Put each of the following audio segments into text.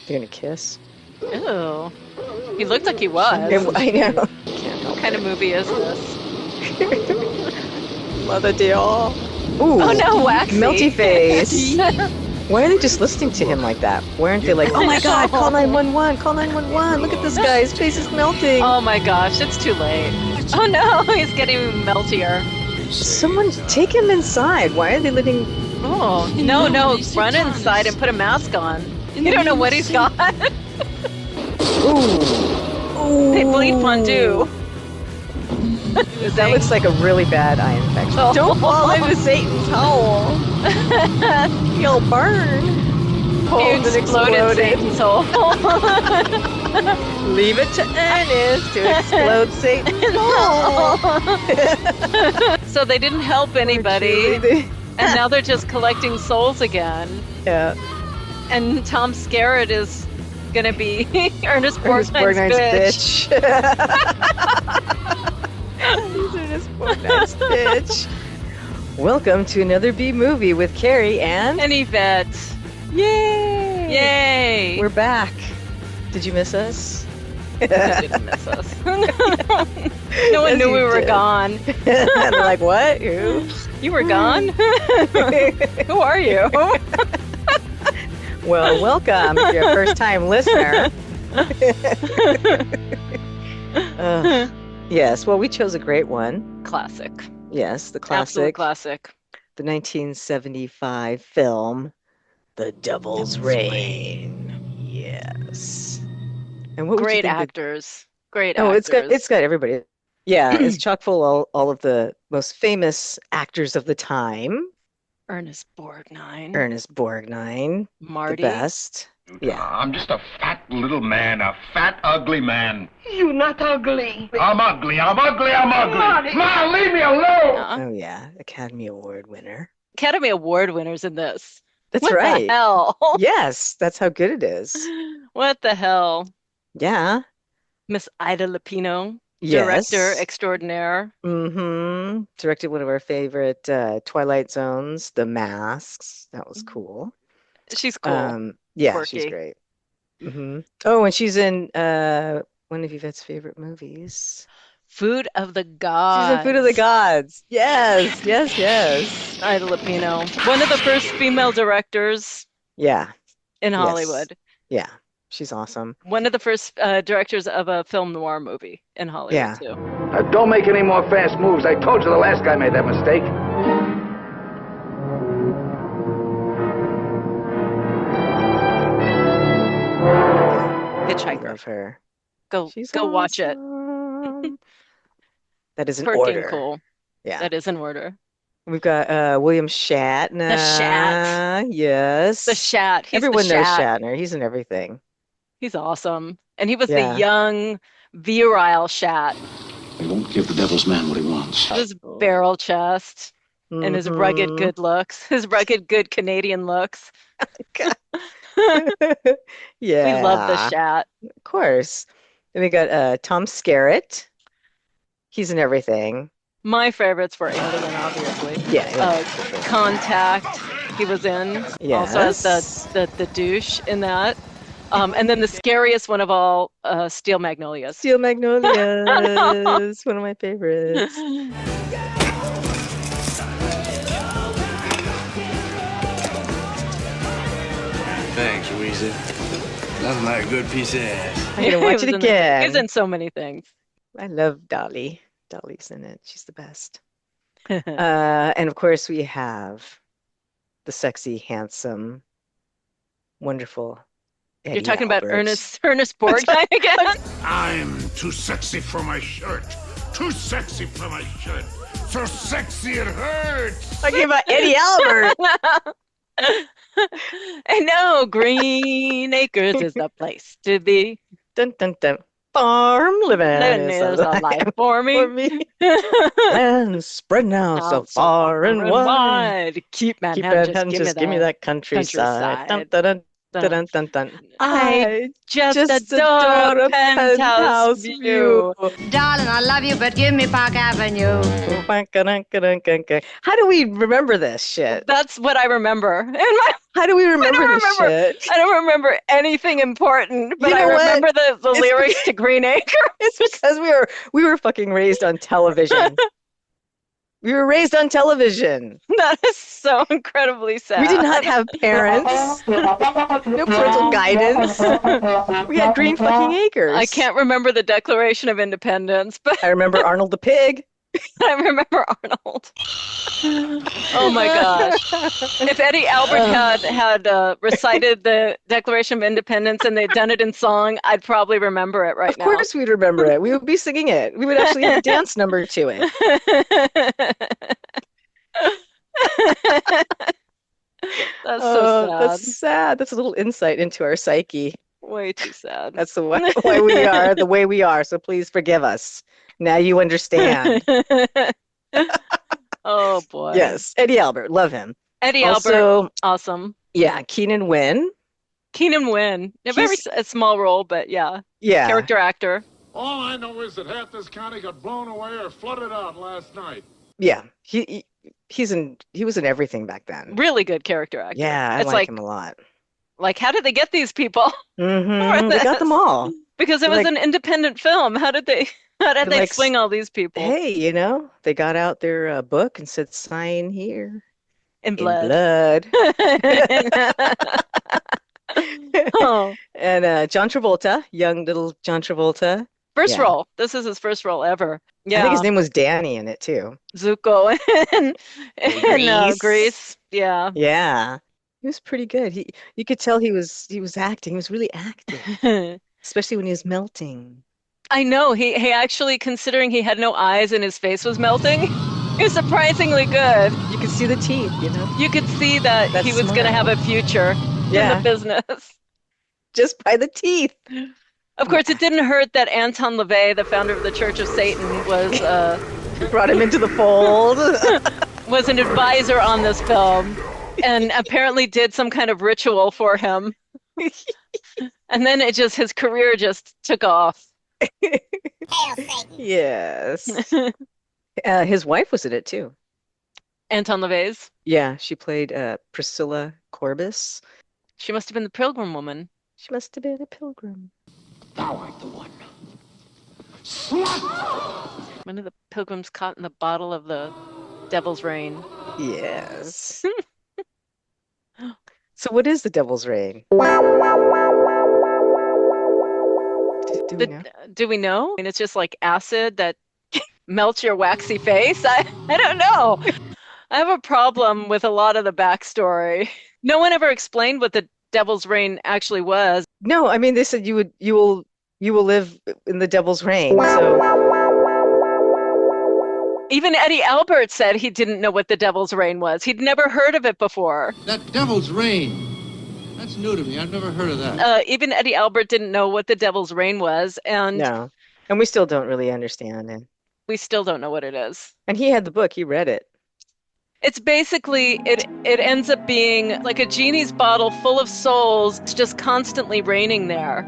They're gonna kiss. Ew. He looked like he was. I know. What kind of movie is this? Mother dear. Ooh. Oh no, waxy. Melty-face. Why are they just listening to him like that? Why aren't they like, oh my god, call 911, call 911, look at this guy, his face is melting. Oh my gosh, it's too late. Oh no, he's getting meltier. Someone take him inside. Why are they letting... Oh, no, run inside and put a mask on. You don't know what he's got. Ooh. They bleed fondue. That looks like a really bad eye infection. Oh. Don't fall into Satan's hole. You'll burn. He exploded Satan's hole. Leave it to Ernest to explode Satan's hole. So they didn't help anybody. And now they're just collecting souls again. Yeah. And Tom Skerritt is going to be Ernest Borgnine's bitch. He's Ernest Borgnine's bitch. Welcome to another B movie with Keri and Yvette. Yay! Yay! We're back. Did you miss us? You didn't miss us. No one knew we were gone. They're like, what? Who? You were gone? Who are you? Well, welcome if you're a first-time listener. Yes, well, we chose a great one. Classic. Yes, the classic. Absolute classic. The 1975 film, The Devil's Reign. Yes. And what Great would you think actors. Great Oh, actors. it's got everybody. Yeah, it's chock full of all of the most famous actors of the time. Ernest Borgnine. Ernest Borgnine, Marty. the best. Yeah. I'm just a fat little man, a fat, ugly man. You not ugly. I'm ugly. Ma, leave me alone! Oh yeah, Academy Award winner. Academy Award winners in this. That's What right. the hell? Yes, that's how good it is. What the hell? Yeah. Miss Ida Lupino, Yes. director extraordinaire. Mm-hmm. Directed one of our favorite Twilight Zones, The Masks. That was cool. She's cool. Yeah, Quirky. she's great. Mm-hmm. Oh, and she's in one of Yvette's favorite movies. Food of the Gods. She's in Food of the Gods. Yes, yes, yes. Ida Lupino. One of the first female directors Yeah, in Yes. Hollywood. yeah. She's awesome. One of the first directors of a film noir movie in Hollywood, Yeah. too. Don't make any more fast moves. I told you the last guy made that mistake. I Hitchhiker. love her. Go She's watch it. awesome. That is in Freaking order. cool. Yeah. That is in order. We've got William Shatner. The Shat. Yes. The Shat. He's Everyone the knows Shat. Shatner. He's in everything. He's awesome. And he was Yeah. the young, virile Shat. We won't give the devil's man what he wants. His barrel chest and his rugged Mhm. good looks. His rugged good Canadian looks. Yeah. We love the Shat. Of course. Then we got Tom Skerritt. He's in everything. My favorites were Alien, obviously. Yeah. Contact, he was in. Also as the douche in that. And then the scariest one of all, Steel Magnolias. Steel Magnolias. One of my favorites. Thanks, Weezy. Nothing like a good piece of ass. I'm gonna watch it again. He's in so many things. I love Dolly. Dolly's in it. She's the best. And of course we have the sexy, handsome, wonderful Eddie You're talking about Albert. Ernest Borgnine again? I'm too sexy for my shirt. Too sexy for my shirt. So sexy it hurts. Talking about Eddie Albert. I know, Green Acres is the place to be. Dun, dun, dun. Farm living Then is there's a a life for me. And spreading out so far and wide. Keep Keep Manhattan, Manhattan, just give me that countryside. countryside. Dun, dun, dun. Dun, dun, dun, dun. I just adore adore a penthouse view. Darling, I love you, but give me Park Avenue. How do we remember this shit? That's what I remember. How do we remember this remember. shit? I don't remember anything important, but You know I remember what? the It's lyrics to Green Acre. It's because we were fucking raised on television. We were raised on television. That is so incredibly sad. We did not have parents. No parental guidance. We had green fucking acres. I can't remember the Declaration of Independence, but I remember Arnold the pig. I remember Arnold. Oh my gosh. If Eddie Albert had recited the Declaration of Independence and they'd done it in song, I'd probably remember it right now. Of course we'd remember it. We would be singing it. We would actually have a dance number to it. That's so sad. That's sad. That's a little insight into our psyche. Way too sad. That's why we are the way we are. So please forgive us. Now you understand. Oh boy. Yes, Eddie Albert, love him. Eddie Also, Albert, awesome. Yeah, Keenan Wynn. Keenan Wynn, a small role, but yeah, character actor. All I know is that half this county got blown away or flooded out last night. Yeah, he was in everything back then. Really good character actor. Yeah, I like him a lot. Like, how did they get these people? Mm-hmm. They got them all because it was an independent film. How did they swing all these people? Hey, they got out their book and said, "Sign here." In blood. Oh. And John Travolta, young little John Travolta. First role. This is his first role ever. Yeah. I think his name was Danny in it too. Zuko in Grease. Yeah. Yeah. He was pretty good. You could tell he was acting. He was really acting. Especially when he was melting. I know. He actually, considering he had no eyes and his face was melting, he was surprisingly good. You could see the teeth, You could see that he was going to have a future in the business. Just by the teeth. Of course, it didn't hurt that Anton LaVey, the founder of the Church of Satan, was brought him into the fold. Was an advisor on this film and apparently did some kind of ritual for him. And then his career just took off. Yes. His wife was in it too. Anton LaVey's? Yeah, she played Priscilla Corbis. She must have been the Pilgrim woman. She must have been a pilgrim. Thou art the one. One of the pilgrims caught in the bottle of the devil's rain. Yes. So what is the devil's rain? Do we know? I mean, it's just like acid that melts your waxy face. I don't know. I have a problem with a lot of the backstory. No one ever explained what the devil's rain actually was. No, I mean they said you will live in the devil's rain. So even Eddie Albert said he didn't know what the devil's rain was. He'd never heard of it before. That devil's rain. That's new to me. I've never heard of that. Even Eddie Albert didn't know what the devil's rain was, and no, and we still don't really understand it. We still don't know what it is. And he had the book. He read it. It's basically, it ends up being like a genie's bottle full of souls. It's just constantly raining there.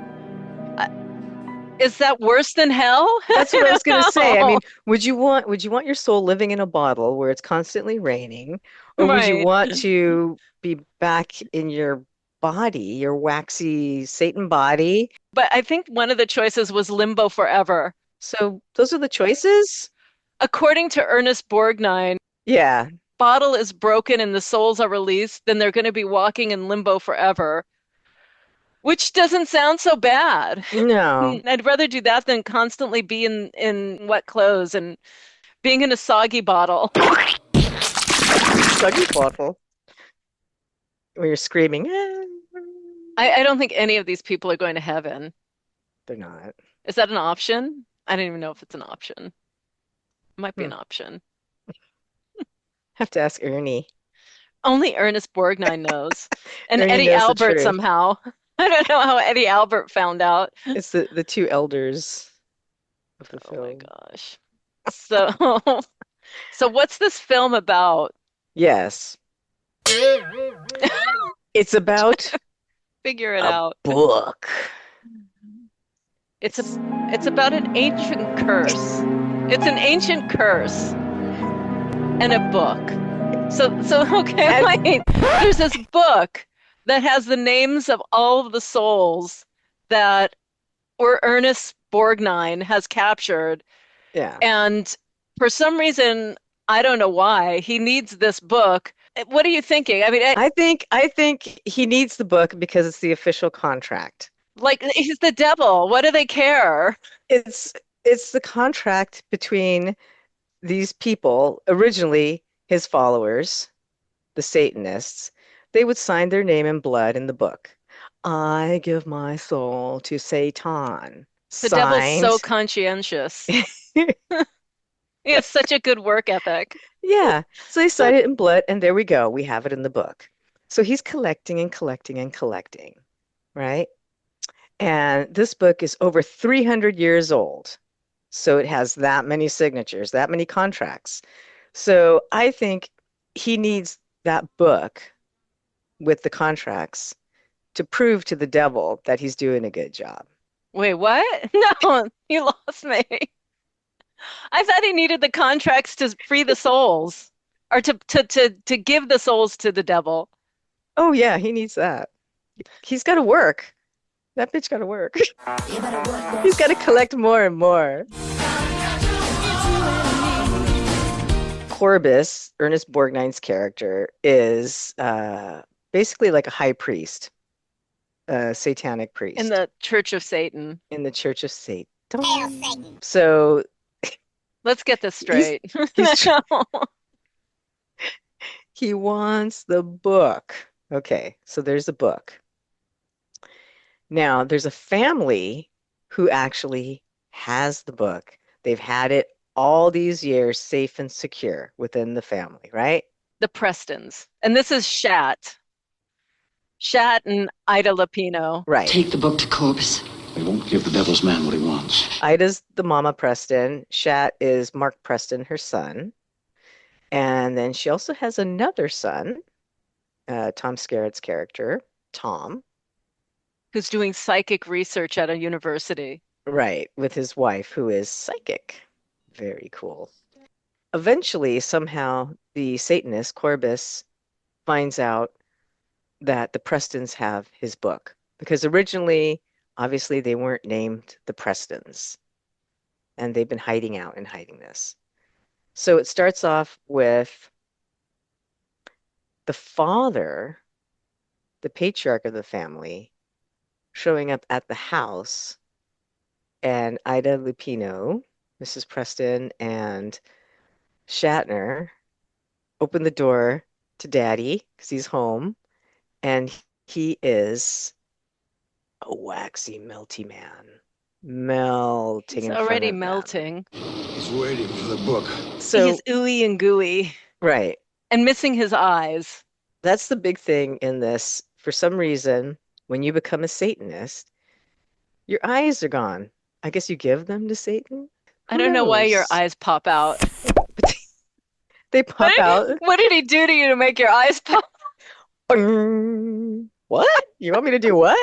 Is that worse than hell? That's what I was going to say. I mean, would you want your soul living in a bottle where it's constantly raining, or would you want to be back in your body, your waxy Satan body? But I think one of the choices was limbo forever. So those are the choices? According to Ernest Borgnine, yeah. Bottle is broken and the souls are released, then they're going to be walking in limbo forever. Which doesn't sound so bad. No. I'd rather do that than constantly be in wet clothes and being in a soggy bottle. Soggy bottle? Where you're screaming. I don't think any of these people are going to heaven. They're not. Is that an option? I don't even know if it's an option. It might be an option. Have to ask Ernie. Only Ernest Borgnine knows. And Ernie Eddie knows Albert somehow. I don't know how Eddie Albert found out. It's the two elders of the film. Oh my gosh. So what's this film about? Yes. It's about Figure it A out. book. It's a it's about an ancient curse. It's an ancient curse and a book. So okay, And wait. There's this book that has the names of all of the souls that or Ernest Borgnine has captured. yeah. And for some reason, I don't know why, he needs this book. What are you thinking? I mean, I think he needs the book because it's the official contract. like he's the devil. What do they care? It's it's the contract between these people, originally his followers, the Satanists. They would sign their name in blood in the book. I give my soul to Satan. The devil's so Signed. conscientious. He has such a good work ethic. Yeah. So they sign it in blood, and there we go. We have it in the book. So he's collecting and collecting and collecting, right? And this book is over 300 years old. So it has that many signatures, that many contracts. So I think he needs that book with the contracts to prove to the devil that he's doing a good job. Wait, what? No, you lost me. I thought he needed the contracts to free the souls or to give the souls to the devil. Oh, yeah, he needs that. He's got to work. That bitch got to work. He's got to collect more and more. Corbis, Ernest Borgnine's character, is basically like a high priest, a satanic In priest the Church of Satan. in the Church of Satan. So Let's get this he's straight. he's he wants the book. Okay, so there's a book. Now, there's a family who actually has the book. They've had it all these years safe and secure within the family, right? The Prestons. And this is Shat. Shat and Ida Lupino. Right. Take the book to Corbis. They won't give the devil's man what he wants. Ida's the mama Preston. Shat is Mark Preston, her son. And then she also has another son, Tom Skerritt's character, Tom, Who's doing psychic research at a university. right, with his wife, who is psychic. Very cool. Eventually, somehow, the Satanist, Corbis, finds out that the Prestons have his book. Because originally, obviously, they weren't named the Prestons. And they've been hiding out and hiding this. So it starts off with the father, the patriarch of the family, showing up at the house, and Ida Lupino, Mrs. Preston, and Shatner open the door to Daddy because he's home, and he is a waxy, melty man, melting He's in front already of them. melting. He's waiting for the book. So, He's ooey and gooey right, and missing his eyes. that's the big thing in this. For some reason, when you become a Satanist, your eyes are gone. I guess you give them to Satan? I Who don't know why your knows? eyes pop out. They pop out. What did he do to you to make your eyes pop? What? You want me to do what?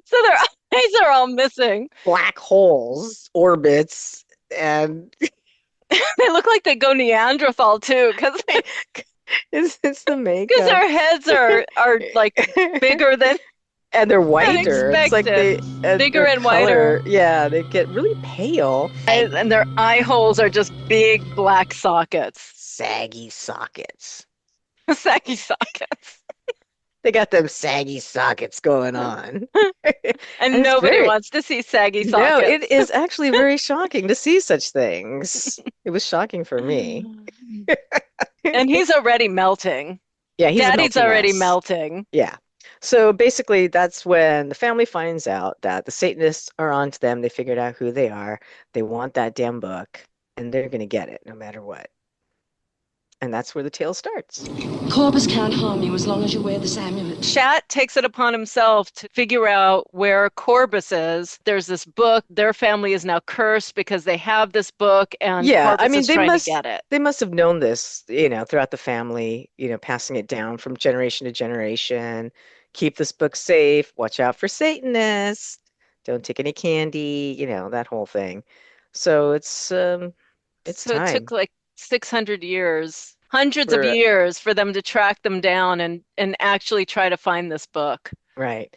So their eyes are all missing. Black holes, orbits, and They look like they go Neanderthal too, because it's the their makeup. heads are like bigger than And they're whiter. It's like they expected. Bigger their and whiter. color, yeah, they get really pale. and their eye holes are just big black sockets. Saggy sockets. Saggy sockets. They got them saggy sockets going on. And And it's nobody very- wants to see saggy No, sockets. it is actually very shocking to see such things. It was shocking for me. And he's already melting. Yeah, he's a Daddy's melty already mess. melting. Yeah. So basically, that's when the family finds out that the Satanists are onto them. They figured out who they are. They want that damn book, and they're going to get it no matter what. And that's where the tale starts. Corbis can't harm you as long as you wear this amulet. Shat takes it upon himself to figure out where Corbis is. There's this book. Their family is now cursed because they have this book, and Yeah, I Corbis mean, is trying to get it. they must have known this, throughout the family, passing it down from generation to generation. Keep this book safe. Watch out for Satanists. Don't take any candy, that whole thing. So it's So it time took like 600 years, hundreds of for years for them to track them down and actually try to find this book. right.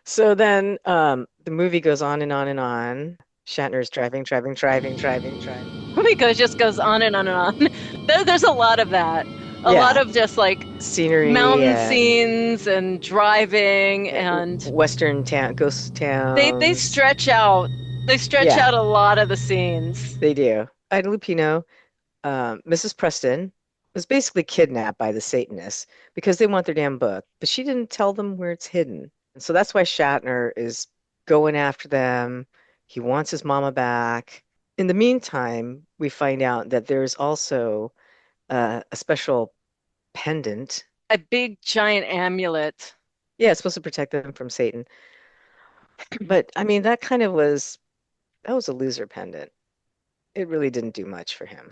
So then the movie goes on and on and on. Shatner's driving, driving, driving, driving, driving. Just goes on and on and on. There's a lot of that. A lot Yeah, of just like scenery mountain and scenes and driving and Western town, ghost they towns. stretch out. They stretch Yeah, out a lot of the scenes. they do. Ida Lupino, Mrs. Preston, was basically kidnapped by the Satanists because they want their damn book, but she didn't tell them where it's hidden. And so that's why Shatner is going after them. He wants his mama back. In the meantime, we find out that there's also a special pendant. A big giant amulet. Yeah, it's supposed to protect them from Satan. But I mean, that was a loser pendant. It really didn't do much for him.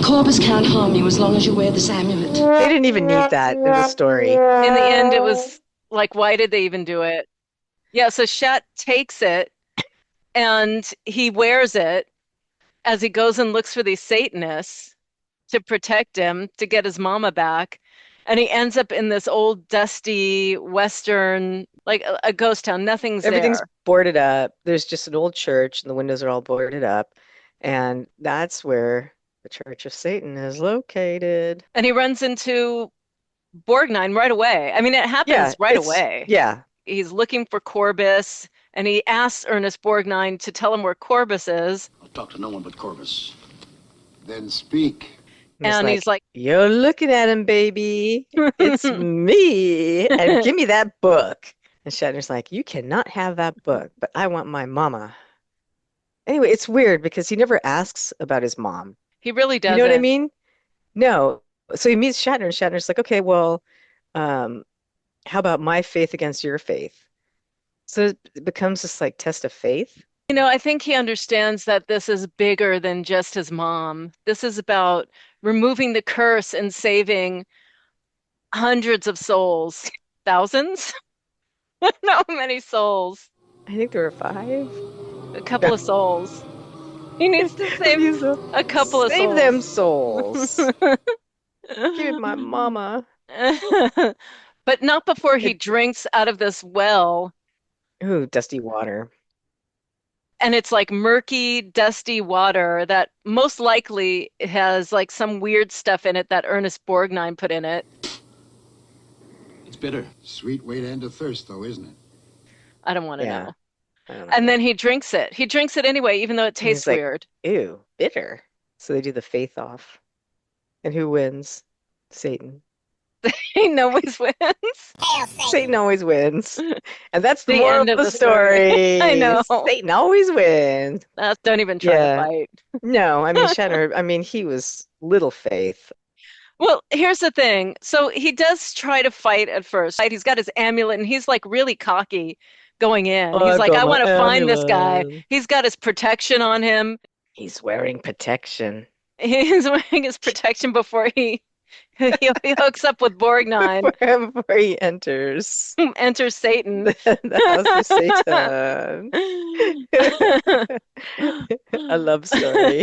Corbis can't harm you as long as you wear this amulet. They didn't even need that in the story. In the end, it was like, why did they even do it? Yeah, so Shat takes it and he wears it as he goes and looks for these Satanists to protect him, to get his mama back. And he ends up in this old, dusty, Western, like a ghost town. Nothing's Everything's there. boarded up. There's just an old church, and the windows are all boarded up. And that's where the Church of Satan is located. And he runs into Borgnine right away. I mean, it Yeah, happens right away. yeah. He's looking for Corbis, and he asks Ernest Borgnine to tell him where Corbis is. I'll talk to no one but Corbis. Then speak. And he's like, You're looking at him, baby. It's me. And give me that book. And Shatner's like, you cannot have that book, but I want my mama. Anyway, it's weird because he never asks about his mom. he really You doesn't. know what I mean? No. So he meets Shatner, and Shatner's like, okay, well, um, how about my faith against your faith? So it becomes this like test of faith. I think he understands that this is bigger than just his mom. This is about removing the curse and saving hundreds of souls. Thousands? I don't know how many souls. I think there were 5. A couple of souls. He needs to save a couple of Save souls. them souls. Give it my mama. But not before he drinks out of this well. Ooh, dusty water. And it's like murky, dusty water that most likely has like some weird stuff in it that Ernest Borgnine put in it. It's bitter. Sweet way to end a thirst, though, isn't it? I don't want to Yeah. know. I don't know. And then he drinks it. He drinks it anyway, even though it And he's tastes like, weird. ew, bitter. So they do the faith off. And who wins? Satan. He always wins. Satan always wins. And that's the The moral end of of the the story. story. I know. Satan always wins. Don't even try Yeah. to fight. No, I mean, Shatner, he was little faith. Well, here's the thing. So he does try to fight at first. Right? He's got his amulet and he's like really cocky going in. He's I've like, got I my want to find this guy. amulet. He's got his protection on him. He's wearing protection. He's wearing his protection before he hooks up with Borgnine, Before he enters enters Satan. the house of Satan. A love story.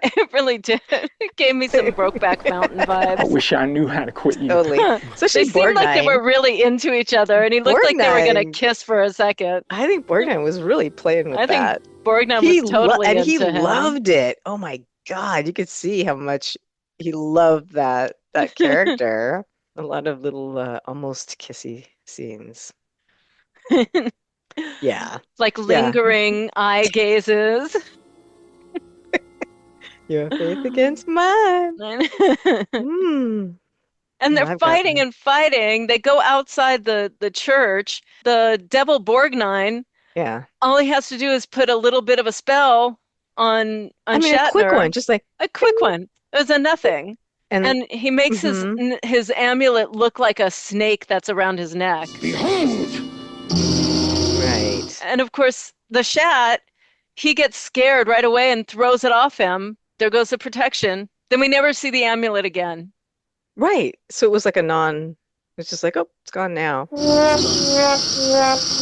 It really did. It gave me some Brokeback Mountain I vibes. wish I knew how to quit you. Totally. They Especially seemed like they Borgnine. were really into each other, and he looked like they were going to Borgnine. kiss for a second. I think Borgnine was really playing with I think that. Borgnine He was totally and he into him. loved it. Oh my God, you could see how much he loved that character. A lot of little almost kissy scenes. Yeah. Like lingering eye gazes. Your faith against mine. Mm. And they're I've got fighting one. and fighting. They go outside the church. The devil Borgnine, Yeah. all he has to do is put a little bit of a spell on I mean, a quick Shatner. one, just like A quick one. It was a nothing. And he makes his amulet look like a snake that's around his neck. Behold! Right. And of course, the Shat, he gets scared right away and throws it off him. There goes the protection. Then we never see the amulet again. Right. So it was like it's just like, oh, it's gone now.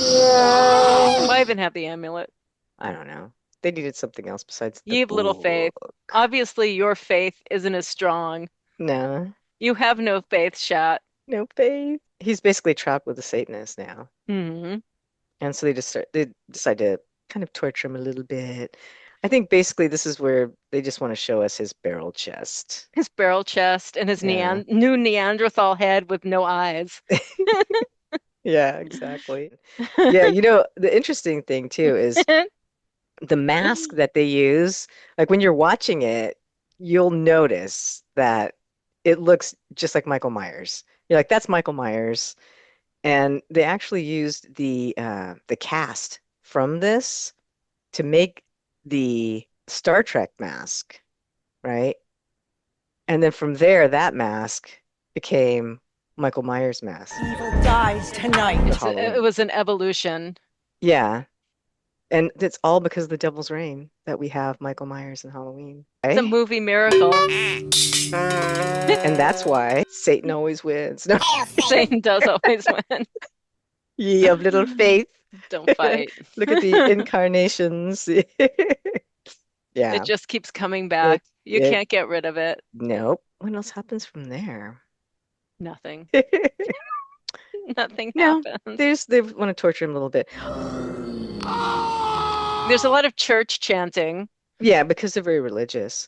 Why even have the amulet? I don't know. They needed something else besides the Ye have little faith. book. Obviously, your faith isn't as strong. No, You have no faith, Shat. no faith. He's basically trapped with the Satanist now. Hmm. And so they decide to kind of torture him a little bit. I think basically this is where they just want to show us his barrel chest. His barrel chest and his Yeah. new Neanderthal head with no eyes. Yeah, exactly. Yeah, the interesting thing too is the mask that they use. Like when you're watching it, you'll notice that it looks just like Michael Myers. You're like, that's Michael Myers. And they actually used the cast from this to make the Star Trek mask, right? And then from there, that mask became Michael Myers' mask. Evil dies tonight. It was an evolution. Yeah. And it's all because of the Devil's Reign that we have Michael Myers in Halloween. It's a Right? movie miracle. And that's why Satan always wins. No, Satan does always win. ye of little faith. Don't fight. Look at the incarnations. Yeah. It just keeps coming back. You it- can't get rid of it. Nope. What else happens from there? Nothing. Nothing No, happens. they want to torture him a little bit. There's a lot of church chanting. Yeah, because they're very religious.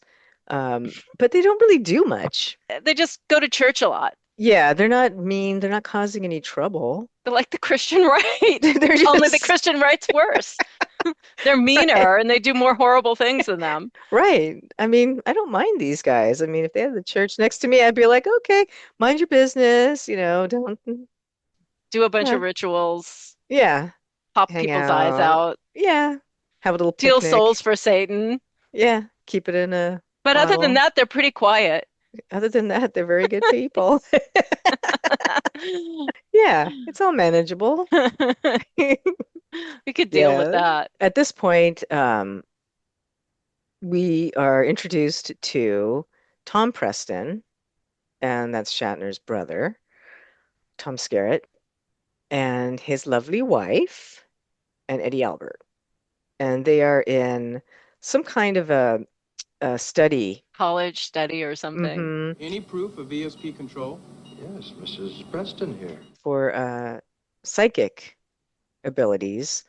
But they don't really do much. They just go to church a lot. Yeah, they're not mean. They're not causing any trouble. They're like the Christian right. They're Only the just Christian right's worse. They're meaner and they do more horrible things than them. right. I mean, I don't mind these guys. I mean, if they had the church next to me, I'd be like, okay, mind your business, don't. Do a bunch Yeah. of rituals, Yeah, pop hang people's eyes out, Yeah, have a little steal picnic. souls for Satan. Yeah, keep it in a But other than bottle. that, they're pretty quiet. Other than that, they're very good people. Yeah, it's all manageable. We could deal with Yeah. that. At this point, we are introduced to Tom Preston, and that's Shatner's brother, Tom Skerritt, and his lovely wife, and Eddie Albert. And they are in some kind of a study. College study or something. Mhm, Any proof of ESP control? Yes, Mrs. Preston here. for psychic abilities.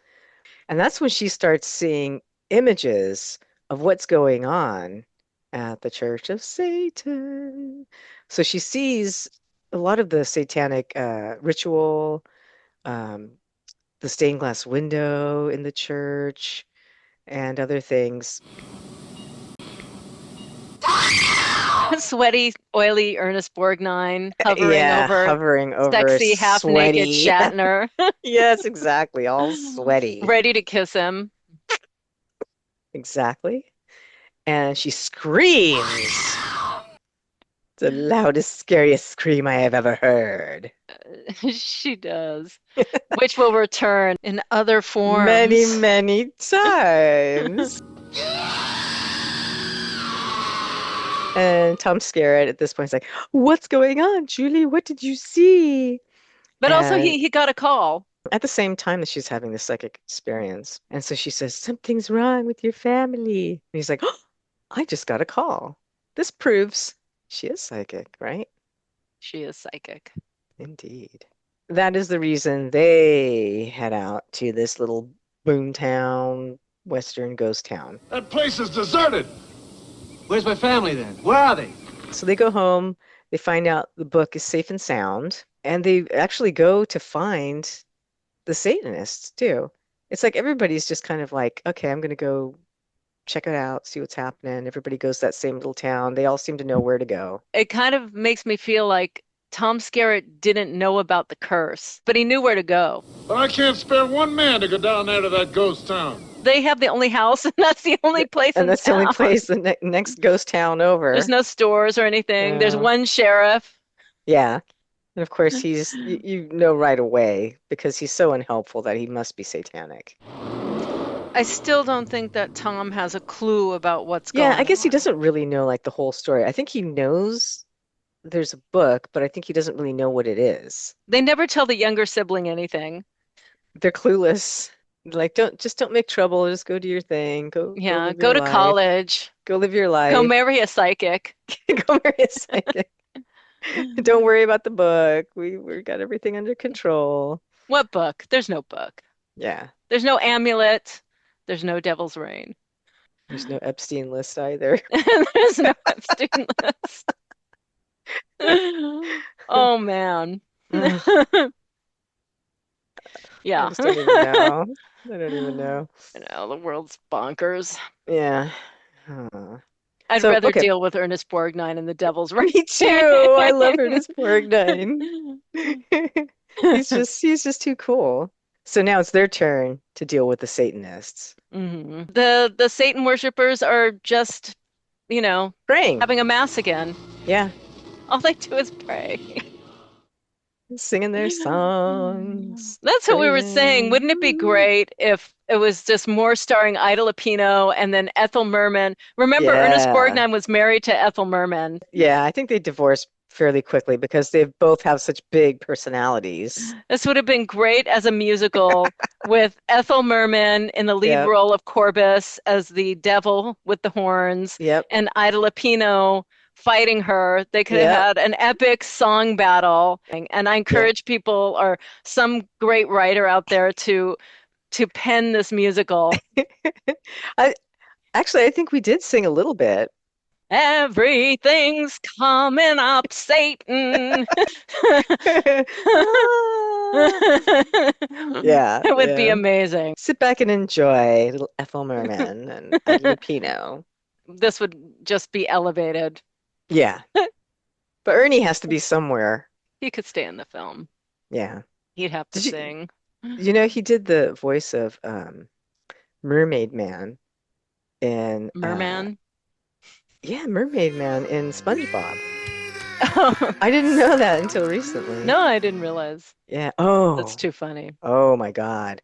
And that's when she starts seeing images of what's going on at the Church of Satan. So she sees a lot of the satanic ritual, um, the stained glass window in the church, and other things. Sweaty, oily Ernest Borgnine hovering over sexy, half-naked sweaty. Shatner, Yes, exactly. All sweaty. ready to kiss him. Exactly. And she screams. The loudest, scariest scream I have ever heard. She does, which will return in other forms. Many, many times. And Tom Skerritt at this point is like, what's going on, Julie? What did you see? But also, And he got a call. at the same time that she's having this psychic experience. And so she says, something's wrong with your family. And he's like, oh, I just got a call. This proves she is psychic, right? She is psychic. Indeed. That is the reason they head out to this little boomtown, western ghost town. That place is deserted. Where's my family then? Where are they? So they go home, they find out the book is safe and sound, and they actually go to find the Satanists too. It's like everybody's just kind of like, okay, I'm going to go check it out, see what's happening. Everybody goes to that same little town. They all seem to know where to go. It kind of makes me feel like Tom Skerritt didn't know about the curse, but he knew where to go. But I can't spare one man to go down there to that ghost town. they have the only house, and that's the only place And in that's the only town. place, the next ghost town over. There's no stores or anything. There's No. one sheriff. Yeah. And of course, you know right away because he's so unhelpful that he must be satanic. I still don't think that Tom has a clue about what's Yeah, going I guess he on. doesn't really know like the whole story. I think he knows there's a book, but I think he doesn't really know what it is. They never tell the younger sibling anything. They're clueless. Like, don't make trouble. Just go do your thing. Go Yeah, live go your to life. college. Go live your Go life. marry a psychic. Go marry a psychic. Don't worry about the book. We got everything under control. What book? There's no book. Yeah. There's no amulet. There's no devil's rain. There's no Epstein list either. There's no Epstein list. Oh man. Ugh, I Yeah. just don't even know. I don't even know. You know, the world's bonkers. Yeah. Huh. I'd So, rather okay. deal with Ernest Borgnine and the Devil's Rain. Me too. I love Ernest Borgnine. He's just too cool. So now it's their turn to deal with the Satanists. The Satan worshippers are just, you know, Praying. having a mass again. Yeah. All they do is pray. Singing their songs. That's what we were saying. Praying. Wouldn't it be great if it was just more starring Ida Lupino and then Ethel Merman? Remember, Ernest Yeah. Borgnine was married to Ethel Merman. Yeah, I think they divorced fairly quickly because they both have such big personalities. This would have been great as a musical with Ethel Merman in the lead Yep. role of Corbis as the devil with the horns Yep. and Ida Lupino fighting her. They could have Yep. had an epic song battle. And I encourage people or some great writer out there to pen this musical. I think we did sing a little bit. Everything's coming up, Satan. Yeah, It would be yeah. amazing. Sit back and enjoy little Ethel Merman and Lupino. This would just be elevated. Yeah. But Ernie has to be somewhere. He could stay in the film. Yeah. He'd have to Did you- sing. You know, he did the voice of Mermaid Man in Merman. yeah, Mermaid Man in SpongeBob. Oh. I didn't know that until recently. No, I didn't realize. Yeah. Oh. That's too funny. Oh my God.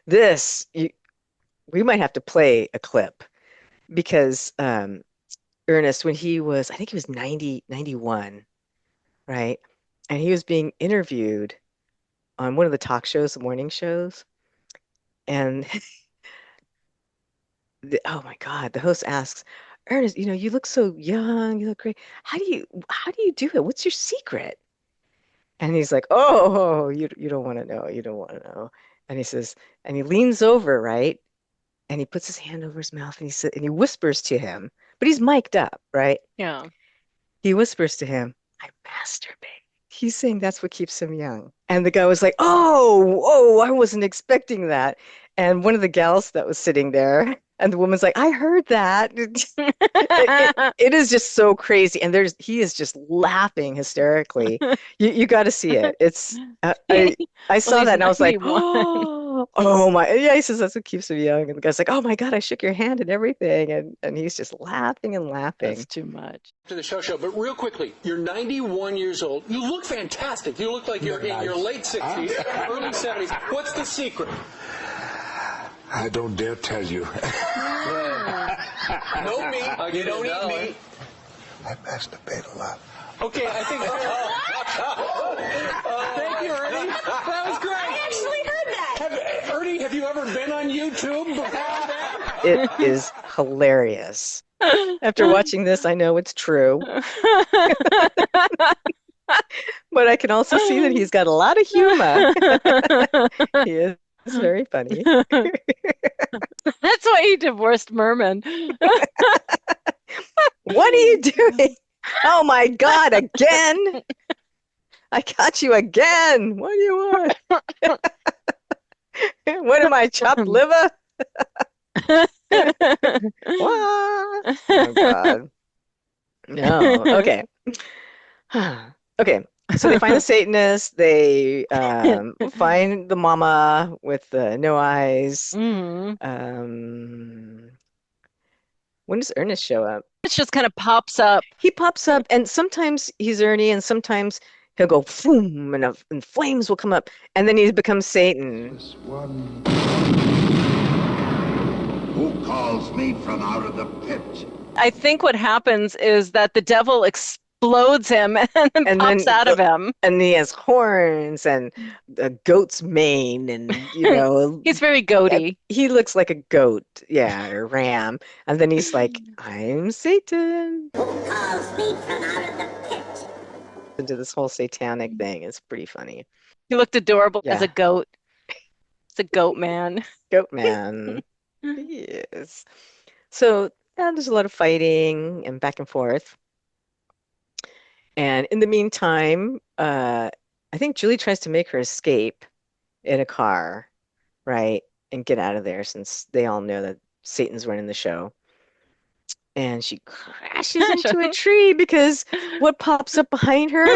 This we might have to play a clip because Ernest, when he was, I think he was 91, right? And he was being interviewed on one of the talk shows, the morning shows. And oh my God, the host asks, Ernest, you know, you look so young, you look great. How do you do it? What's your secret? And he's like, oh, you don't want to know. You don't want to know. And he says, and he leans over, right? And he puts his hand over his mouth and he whispers to him, but he's mic'd up, right? Yeah. He whispers to him, I masturbate. He's saying that's what keeps him young. And the guy was like, oh, I wasn't expecting that. And one of the gals that was sitting there, and the woman's like, I heard that. It is just so crazy. And he is just laughing hysterically. You got to see it. It's I saw he's that and I was like, 91. oh my, yeah, he says that's what keeps him young. And the guy's like, oh my God, I shook your hand and everything. And he's just laughing and laughing. That's too much. To the show, but real quickly, you're 91 years old. You look fantastic. You look like you're in your late 60s, early 70s. What's the secret? I don't dare tell you. No meat. You don't eat meat. I masturbate a lot. Okay, I think. Thank you, Ernie. That was great. I actually heard that. Ernie, have you ever been on YouTube before that? It is hilarious. After watching this, I know it's true. But I can also see that he's got a lot of humor. He is very funny. That's why he divorced Merman. What are you doing? Oh my God, again? I got you again. What do you want? What am I, chopped liver? What? Oh God. No. Okay. Okay. So they find the Satanist. They find the mama with the no eyes. Mhm. When does Ernest show up? It just kind of pops up. He pops up, and sometimes he's Ernie, and sometimes he'll go boom, and flames will come up, and then he becomes Satan. Who calls me from out of the pit? I think what happens is that the devil explodes him and then pops out of him. And he has horns and a goat's mane, and he's very goaty. He looks like a goat, or ram. And then he's like, "I'm Satan." Who calls me from out of the pit? Into this whole satanic thing. It's pretty funny. He looked adorable as a goat. It's a goat man. Goat man. Yes. So there's a lot of fighting and back and forth. And in the meantime, I think Julie tries to make her escape in a car, right? And get out of there since they all know that Satan's running the show. And she crashes into a tree because what pops up behind her?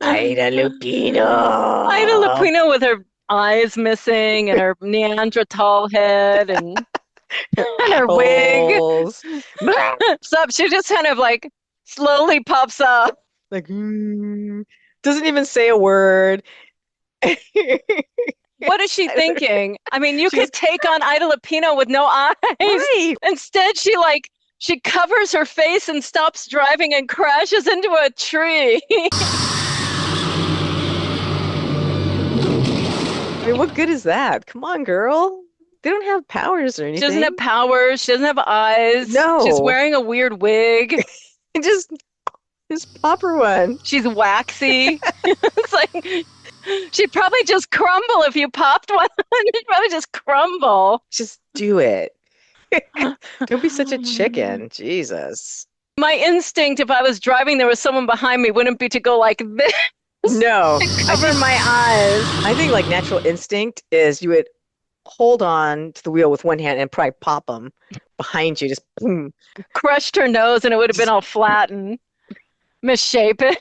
Ida Lupino. Ida Lupino with her eyes missing and her Neanderthal head and her wig. So she just kind of like slowly pops up. Like, doesn't even say a word. What is she thinking? I mean, you could take on Ida Lupino with no eyes. Right. Instead, she covers her face and stops driving and crashes into a tree. I mean, what good is that? Come on, girl. They don't have powers or anything. She doesn't have powers. She doesn't have eyes. No. She's wearing a weird wig. Just pop her one. She's waxy. It's like she'd probably just crumble if you popped one. She'd probably just crumble. Just do it. Don't be such a chicken. Jesus. My instinct, if I was driving, there was someone behind me, wouldn't be to go like this. No. Cover my eyes. I think like natural instinct is you would hold on to the wheel with one hand and probably pop them behind you. Just boom. Crushed her nose and it would have been all flat and misshapen.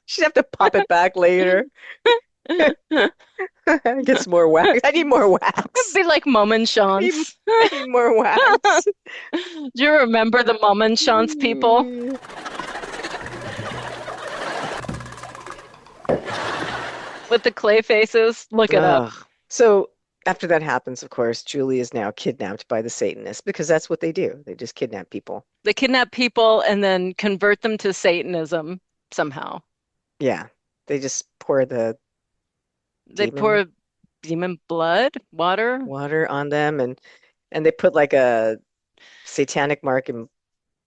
She'd have to pop it back later. Get some more wax. I need more wax. It'd be like Mummenschanz. I need more wax. Do you remember the Mummenschanz people? With the clay faces? Look it up. So after that happens, of course, Julie is now kidnapped by the Satanists because that's what they do. They just kidnap people. They kidnap people and then convert them to Satanism somehow. Yeah. They just pour the pour demon blood, water on them, and they put like a satanic mark in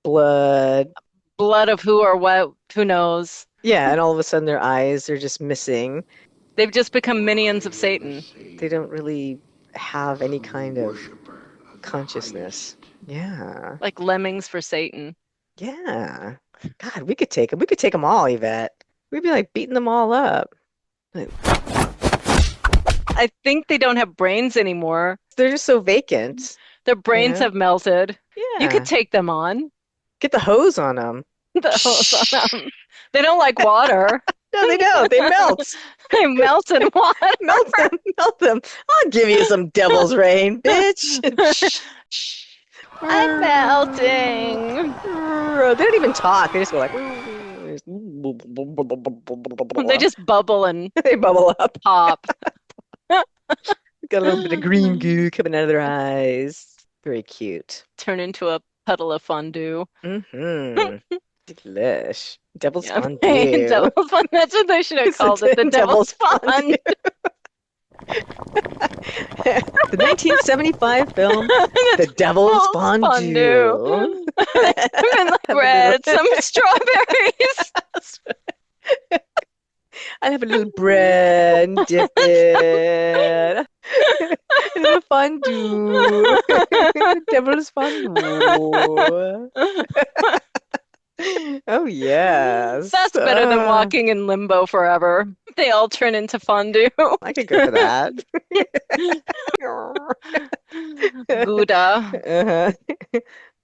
blood of who or what, who knows. Yeah, and all of a sudden their eyes are just missing. They've just become minions of Satan. They don't really have any kind of consciousness. Yeah. Like lemmings for Satan. Yeah. God, we could take them. We could take them all, Yvette. We'd be like beating them all up. I think they don't have brains anymore. They're just so vacant. Their brains have melted. Yeah. You could take them on. Get the hose on them. The hose on them. They don't like water. No, they don't. They melt. They melt in water. Melt them. I'll give you some devil's rain, bitch. I'm melting. They don't even talk. They just go like. They just bubble and they bubble up. Pop. Got a little bit of green goo coming out of their eyes. Very cute. Turn into a puddle of fondue. Mm-hmm. Delish. Devil's fondue. Devil's fondue. That's what they should have called it. The devil's fondue. The 1975 film, The Devil's Fondue. And like bread, some strawberries. I'll have a little bread and dip it. A little fondue. Devil's fondue. Oh, yes. That's better than walking in limbo forever. They all turn into fondue. I could go for that. Gouda.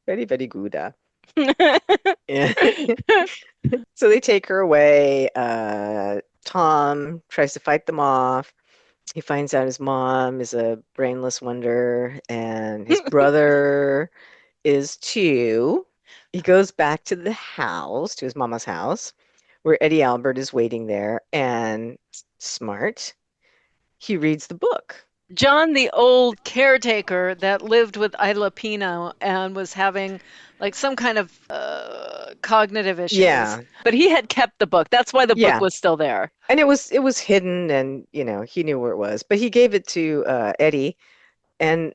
Very, very Gouda. Yeah. So they take her away. Tom tries to fight them off. He finds out his mom is a brainless wonder and his brother is too. He goes back to the house, to his mama's house, where Eddie Albert is waiting there and smart. He reads the book. John, the old caretaker that lived with Ida Lupino and was having like some kind of cognitive issues. Yeah. But he had kept the book. That's why the book Yeah. was still there. And it was hidden and, he knew where it was. But he gave it to Eddie and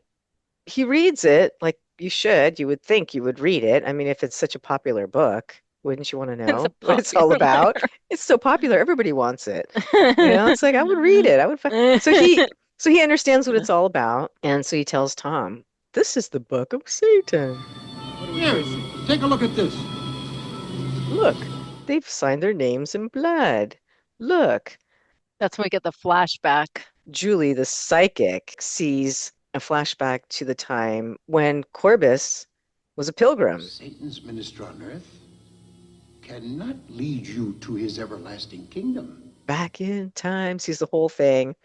he reads it like you would think you would read it. I mean, if it's such a popular book, wouldn't you want to know what it's all about? It's so popular, everybody wants it. It's like I would read it. So he understands what it's all about, and so he tells Tom, "This is the book of Satan." Yes, take a look at this. Look, they've signed their names in blood. Look. That's when we get the flashback. Julie, the psychic, sees a flashback to the time when Corbis was a pilgrim. Satan's minister on earth cannot lead you to his everlasting kingdom. Back in time, sees the whole thing.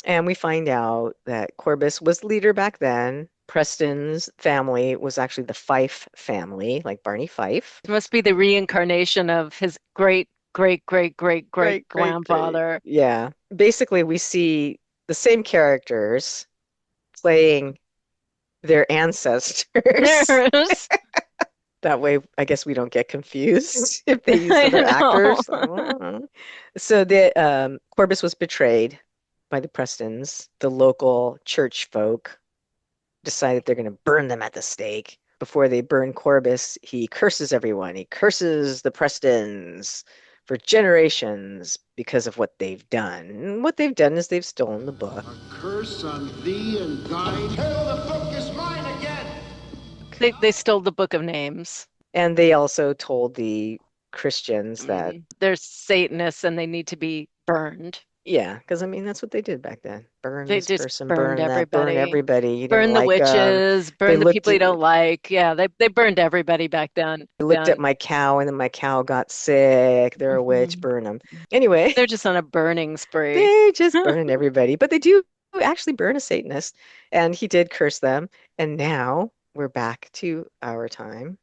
And we find out that Corbis was leader back then. Preston's family was actually the Fife family, like Barney Fife. It must be the reincarnation of his great grandfather. Yeah. Basically, we see the same characters playing their ancestors. That way, I guess we don't get confused if they use other actors. So Corbis was betrayed by the Prestons. The local church folk decided they're going to burn them at the stake. Before they burn Corbis, he curses everyone. He curses the Prestons for generations because of what they've done. And what they've done is they've stolen the book. A curse on thee and thine. Till the book is mine again. They stole the book of names. And they also told the Christians that they're Satanists and they need to be burned. Yeah, because I mean that's what they did back then. Burn They this just person, burned burn that, everybody. burn everybody. You Burn didn't the like witches, burn the people you don't like. Yeah, they burned everybody back then. They looked at my cow and then my cow got sick. They're a witch, burn them. Anyway, they're just on a burning spree. They're just burning everybody. But they do actually burn a Satanist, and he did curse them. And now we're back to our time,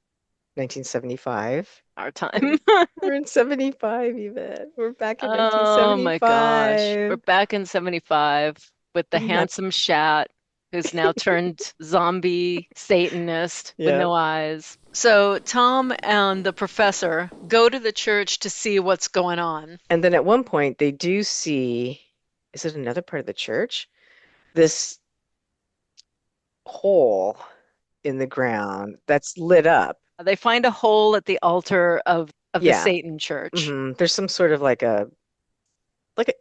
1975. Our time. We're in 75, Yvette. We're back in 1975. Oh my gosh. We're back in 75 with the handsome Shat, who's now turned zombie Satanist with no eyes. So Tom and the professor go to the church to see what's going on. And then at one point they do see, is it another part of the church? This hole in the ground that's lit up. They find a hole at the altar of the Satan church. Mm-hmm. There's some sort of like I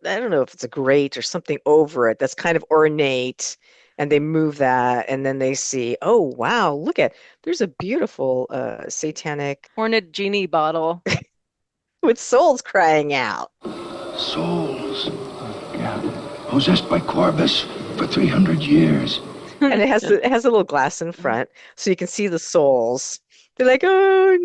don't know if it's a grate or something over it that's kind of ornate, and they move that, and then they see, oh wow, there's a beautiful satanic horned genie bottle with souls crying out. Souls, yeah, possessed by Corbis for 300 years. And it has a little glass in front, so you can see the souls. They're like, oh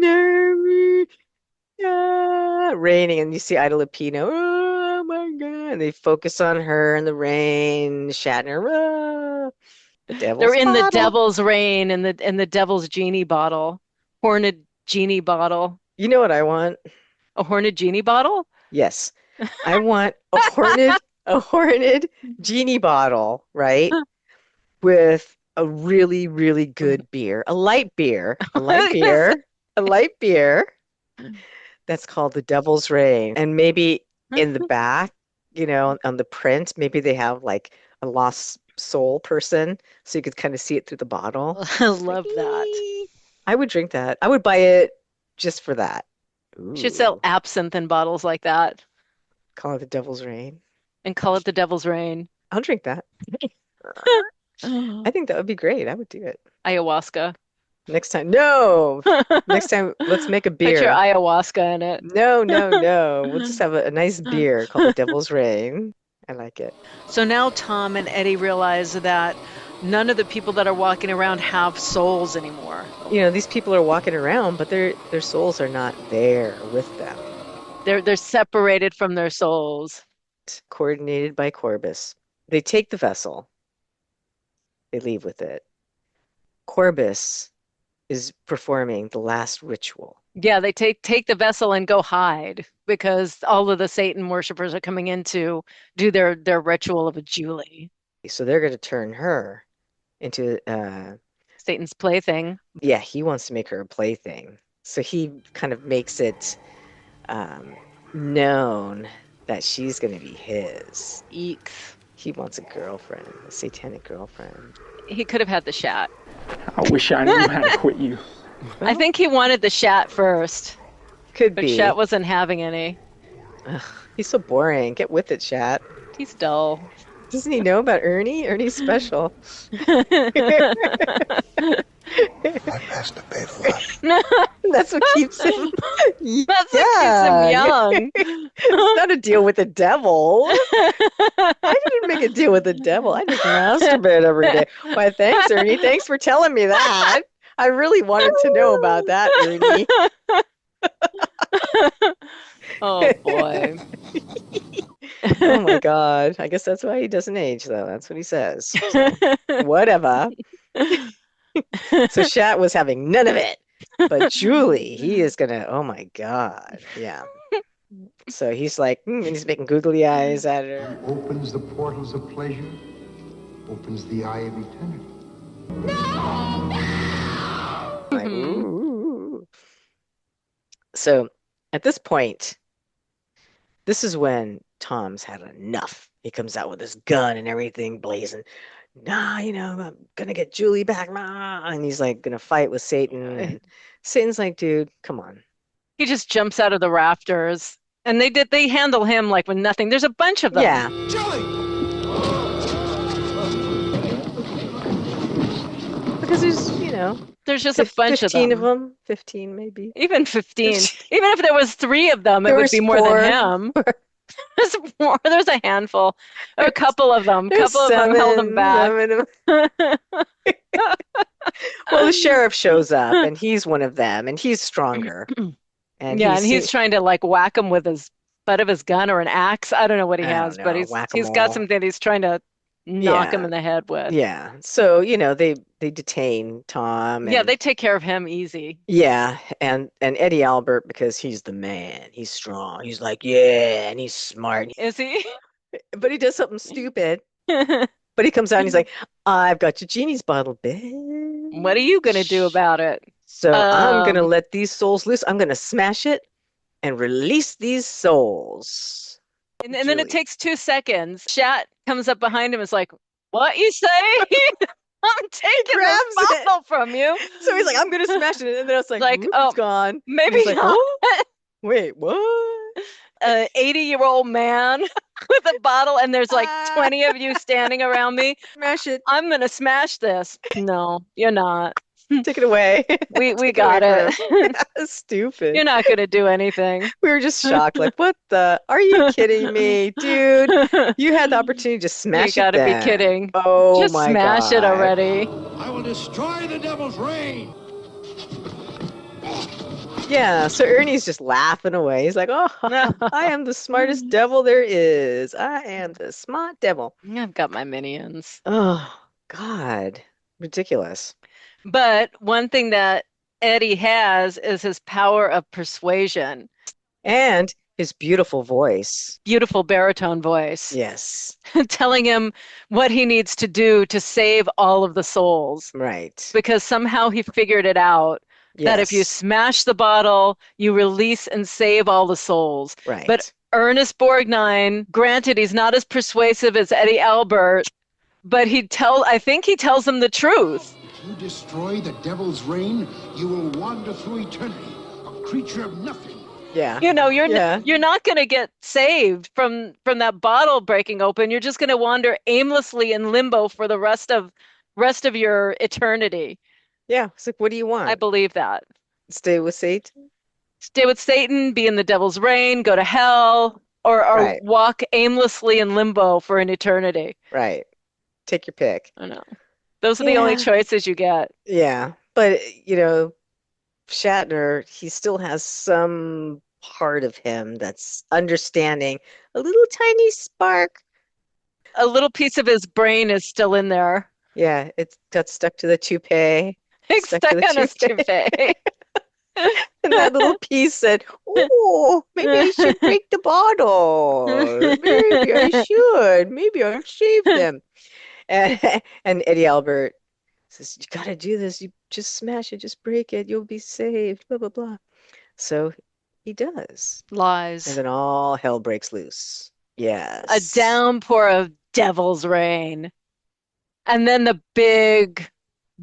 no, raining, and you see Ida Lupino, oh my god, and they focus on her in the rain. Shatner, the devil's They're in bottle. the devil's rain and the devil's genie bottle, horned genie bottle. You know what I want? A horned genie bottle? Yes, I want a horned genie bottle, right? With a really, really good beer, a light beer, that's called the Devil's Rain. And maybe in the back, on the print, maybe they have like a lost soul person, so you could kind of see it through the bottle. I love that. I would drink that. I would buy it just for that. Ooh. Should sell absinthe in bottles like that. Call it the Devil's Rain. And call it the Devil's Rain. I'll drink that. I think that would be great. I would do it. Ayahuasca. Next time. No. Next time, let's make a beer. Put your ayahuasca in it. No. We'll just have a nice beer called the Devil's Rain. I like it. So now Tom and Eddie realize that none of the people that are walking around have souls anymore. These people are walking around, but their souls are not there with them. They're separated from their souls. Coordinated by Corbis. They take the vessel. They leave with it. Corbis is performing the last ritual. Yeah, they take the vessel and go hide because all of the Satan worshipers are coming in to do their ritual of a Julie. So they're going to turn her into Satan's plaything. Yeah, he wants to make her a plaything. So he kind of makes it known that she's going to be his. Eeks. He wants a girlfriend, a satanic girlfriend. He could have had the Shat. I wish I knew how to quit you. I think he wanted the Shat first. Could but be. Shat wasn't having any. Ugh, he's so boring. Get with it, Shat. He's dull. Doesn't he know about Ernie? Ernie's special. I passed the beta. That's what keeps him. That's what keeps him young. It's not a deal with the devil. I didn't make a deal with the devil. I just masturbate every day. Why, thanks, Ernie. Thanks for telling me that. I really wanted to know about that, Ernie. Oh boy. Oh my God. I guess that's why he doesn't age, though. That's what he says. So, whatever. So Shat was having none of it. But Julie, he is gonna, oh my God. Yeah. So he's like, and he's making googly eyes at her. He opens the portals of pleasure, opens the eye of eternity. Like, ooh. So at this point, this is when Tom's had enough. He comes out with his gun and everything blazing. Nah, I'm gonna get Julie back, ma. And he's like gonna fight with Satan. And Satan's like, dude, come on. He just jumps out of the rafters. And they handle him like with nothing. There's a bunch of them. Yeah. Julie! Because there's just a bunch of 15 of them. 15 maybe. Even 15. Even if there was 3 of them, it would be more than him. There's more. There's a handful. Or a couple of them. A couple of them held him back. Well, the sheriff shows up, and he's one of them, and he's stronger. And he's trying to like whack him with his butt of his gun or an axe. I don't know what he has, but he's got something that he's trying to knock him in the head with. Yeah. So, they detain Tom. Yeah, they take care of him easy. Yeah, and Eddie Albert, because he's the man. He's strong. He's like, yeah, and he's smart. Is he? But he does something stupid. But he comes out and he's like, I've got your genie's bottle, bitch. What are you going to do about it? So I'm going to let these souls loose. I'm going to smash it and release these souls. And then it takes 2 seconds. Shat comes up behind him and is like, what you say? I'm taking this bottle from you. So he's like, I'm going to smash it. And then it's like it's gone. Maybe like, not. Oh? Wait, what? An 80-year-old man with a bottle, and there's like 20 of you standing around me. Smash it. I'm going to smash this. No, you're not. Take it away. We got it. Stupid. You're not going to do anything. We were just shocked. Like, what the? Are you kidding me, dude? You had the opportunity to smash it. You got to be kidding. Oh, just my smash God. it already. I will destroy the devil's reign. Yeah, so Ernie's just laughing away. He's like, oh, I am the smartest devil there is. I am the smart devil. I've got my minions. Oh, God. Ridiculous. But one thing that Eddie has is his power of persuasion. And his beautiful voice. Beautiful baritone voice. Yes. Telling him what he needs to do to save all of the souls. Right. Because somehow he figured it out. Yes. That if you smash the bottle, you release and save all the souls. Right. But Ernest Borgnine, granted, he's not as persuasive as Eddie Albert, but I think he tells them the truth. If you destroy the devil's reign, you will wander through eternity, a creature of nothing. Yeah. You're not going to get saved from that bottle breaking open. You're just going to wander aimlessly in limbo for the rest of your eternity. Yeah. It's like, what do you want? I believe that. Stay with Satan? Stay with Satan, be in the devil's reign, go to hell, or Right. walk aimlessly in limbo for an eternity. Right. Take your pick. I know. Those are the only choices you get. Yeah. But, Shatner, he still has some part of him that's understanding, a little tiny spark. A little piece of his brain is still in there. Yeah, it got stuck to the toupee. It's stuck on his toupee. And that little piece said, "Oh, maybe I should break the bottle. Maybe I should. Maybe I'll shave them." And Eddie Albert says, "You got to do this. You just smash it, just break it. You'll be saved." Blah blah blah. So he does. Lies. And then all hell breaks loose. Yes. A downpour of devil's rain. And then the big,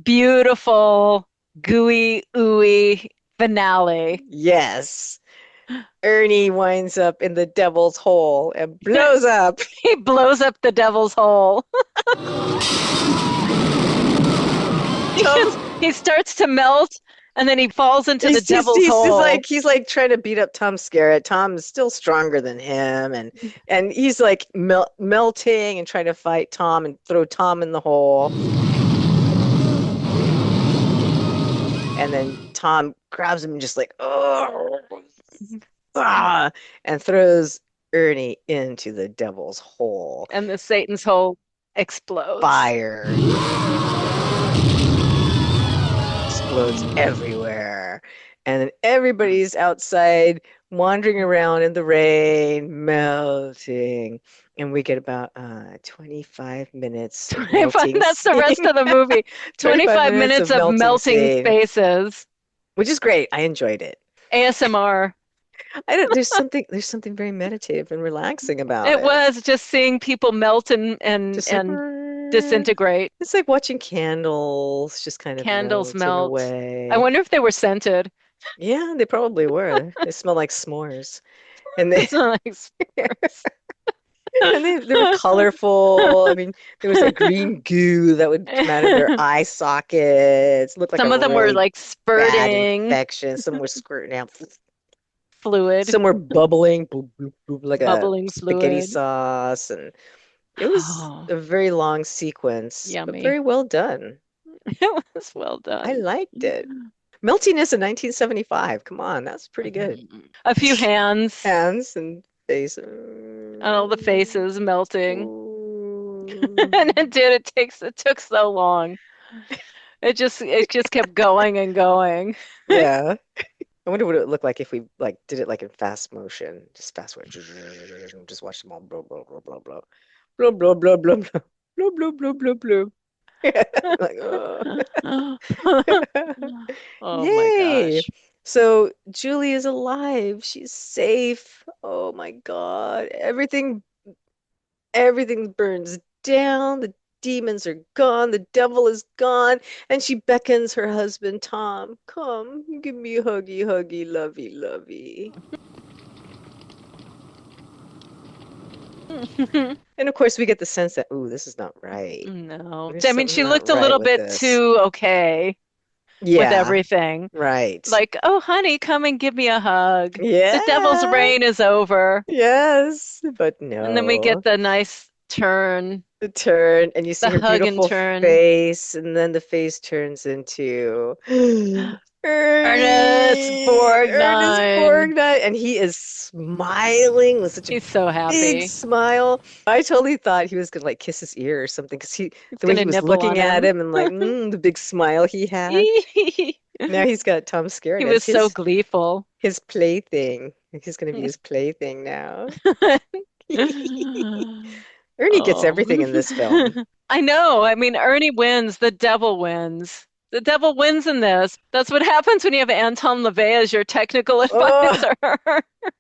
beautiful, gooey, ooey finale. Yes. Ernie winds up in the devil's hole and blows up. He blows up the devil's hole. He starts to melt, and then he falls into the devil's hole. He's like trying to beat up Tom Skerritt. Tom is still stronger than him, and he's like melting and trying to fight Tom and throw Tom in the hole. And then Tom grabs him and just like, and throws Ernie into the devil's hole. And the Satan's hole explodes. Fire explodes everywhere. And then everybody's outside wandering around in the rain, melting. And we get about 25 minutes. 25, that's the rest of the movie. 25 minutes of melting faces. Which is great. I enjoyed it. ASMR. There's something very meditative and relaxing about it. It was just seeing people melt and disintegrate. It's like watching candles just kind of melt away. I wonder if they were scented. Yeah, they probably were. They smell like s'mores. And they smell like s'mores. And they were colorful. I mean, there was a green goo that would come out of their eye sockets. Looked like some of them were like spurting. Infection. Some were squirting out fluid. Some were bubbling, like bubbling a spaghetti fluid. sauce, and it was a very long sequence. Yummy. But very well done. It was well done. I liked it. Meltiness in 1975. Come on, that's pretty good. A few hands and faces. And all the faces melting. And it took so long. It just kept going and going. Yeah. I wonder what it would look like if we did it like in fast motion. Just fast forward. Just watch them all blah blah blah blah blah. Blah blah blah blah blah. Blah blah blah blah blah. Like, oh my gosh. So Julie is alive. She's safe. Oh my God. Everything burns down. The demons are gone. The devil is gone. And she beckons her husband, Tom, come, give me a huggy, huggy, lovey, lovey. And of course, we get the sense that, ooh, this is not right. No. There's I mean, she something looked not a little right bit with this. too okay with everything. Right. Like, oh, honey, come and give me a hug. Yeah. The devil's reign is over. Yes, but no. And then we get the nice turn. The turn, and you see The her hug and beautiful turn. face, and then the face turns into Ernest Borgnine. And he is smiling with such a He's so happy. big smile. I totally thought he was gonna like kiss his ear or something because the way gonna he was nibble looking on at him. him and like the big smile he had. Now he's got Tom Skerritt. He as was so gleeful. his plaything. He's gonna be his plaything now. Ernie gets everything in this film. I know. I mean, Ernie wins. The devil wins. The devil wins in this. That's what happens when you have Anton LaVey as your technical advisor.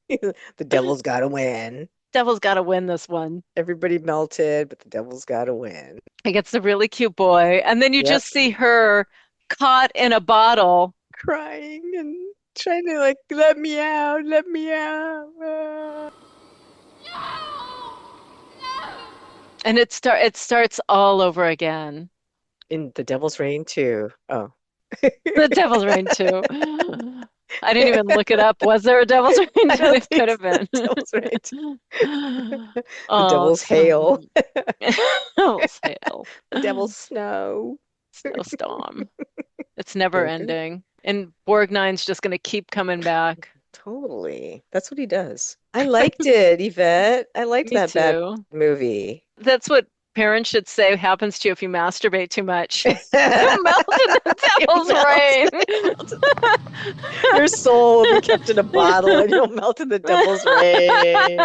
The devil's got to win. Devil's got to win this one. Everybody melted, but the devil's got to win. He gets the really cute boy. And then you just see her caught in a bottle. Crying and trying to like, let me out, let me out. And it starts all over again. In The Devil's Reign too. Oh. The Devil's Reign too. I didn't even look it up. Was there a Devil's Reign? It could have been. Devil's Reign too. The Devil's Hail. Devil's Hail. The Devil's Snow. Snowstorm. It's never ending. And Borgnine's just going to keep coming back. Totally. That's what he does. I liked it, Yvette. I liked Me that bad too. movie. That's what parents should say happens to you if you masturbate too much. You melt in the devil's rain. Your soul will be kept in a bottle and you'll melt in the devil's rain.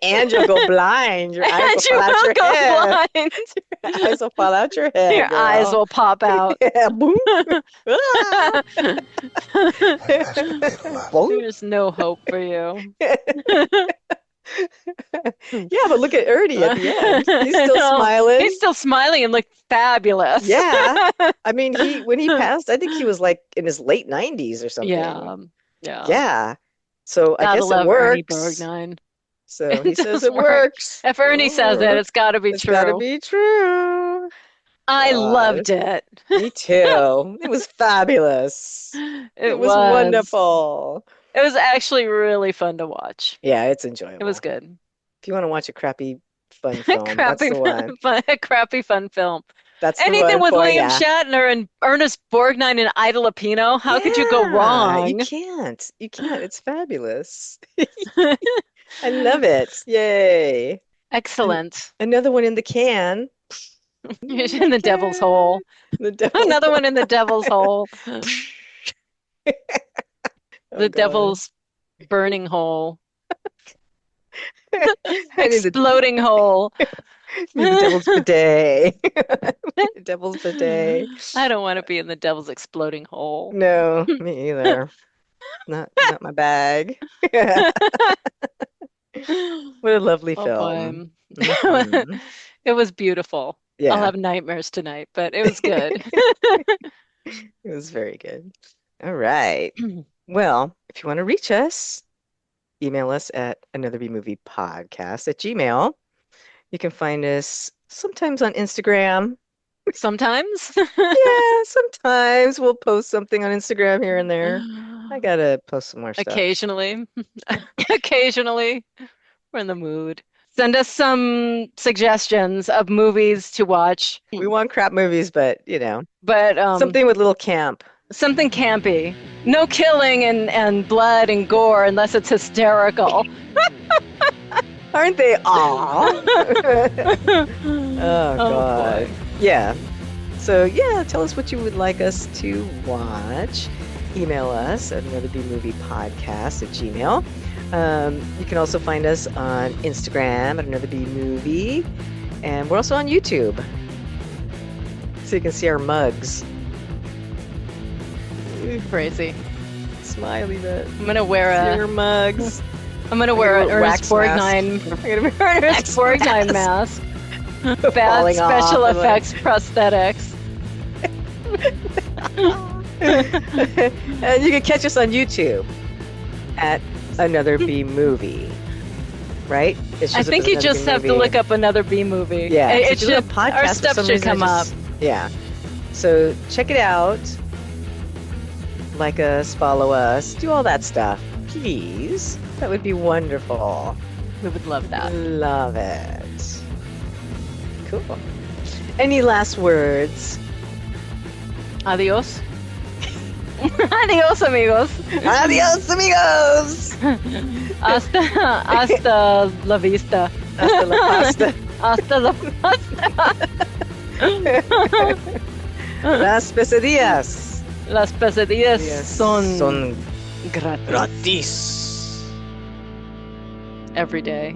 And you'll go blind. Your eyes will fall out your head. Blind. Your eyes will fall out your head. Your girl. eyes will pop out. Yeah, boom. There's no hope for you. Yeah, but look at Ernie at the end. He's still smiling. He's still smiling and look fabulous. Yeah. I mean, when he passed, I think he was like in his late 90s or something. Yeah. Yeah. So I guess it Ernie works. Borgnine. So he says it works. If Ernie says it, it's got to be true. It's got to be true. I loved it. Me too. It was fabulous. It was wonderful. It was actually really fun to watch. Yeah, it's enjoyable. It was good. If you want to watch a crappy fun film, that's the one. A crappy fun film. That's the anything one with for William ya. Shatner and Ernest Borgnine and Ida Lupino. How could you go wrong? You can't. You can't. It's fabulous. I love it. Yay. Excellent. Another one in the can. In the devil's hole. Another one in the devil's hole. The devil's burning hole. Exploding hole. The devil's bidet. The devil's bidet. I don't want to be in the devil's exploding hole. No, me either. Not my bag. What a lovely film. Mm-hmm. It was beautiful. Yeah. I'll have nightmares tonight, but it was good. It was very good. All right. Well, if you want to reach us, email us at anotherbemoviepodcast@gmail.com. You can find us sometimes on Instagram. Sometimes? Yeah, sometimes we'll post something on Instagram here and there. I gotta post some more stuff. Occasionally. Occasionally. We're in the mood. Send us some suggestions of movies to watch. We want crap movies, but But something with little camp. Something campy. No killing and blood and gore unless it's hysterical. Aren't they all? Oh, God. Boy. Yeah. So, yeah, tell us what you would like us to watch. Email us at anotherbemoviepodcast@gmail.com. You can also find us on Instagram at anotherbemovie. And we're also on YouTube. So you can see our mugs. Crazy. Smiley bit. I'm going to wear your mugs. I'm going to wear an Ernest Borgnine. I'm going to wear an Ernest Borgnine mask. Bad special effects prosthetics. And you can catch us on YouTube at Another B Movie. Right? I think you just have to look up Another B Movie. Yeah. It should, podcast, our stuff should come up. Yeah. So check it out. Like us, follow us, do all that stuff. Please. That would be wonderful. We would love that. Love it. Cool. Any last words? Adios. Adios, amigos. Adios, amigos. Hasta la vista. Hasta la pasta. Hasta la pasta. Las pesadillas. Las pesadillas son gratis. every day.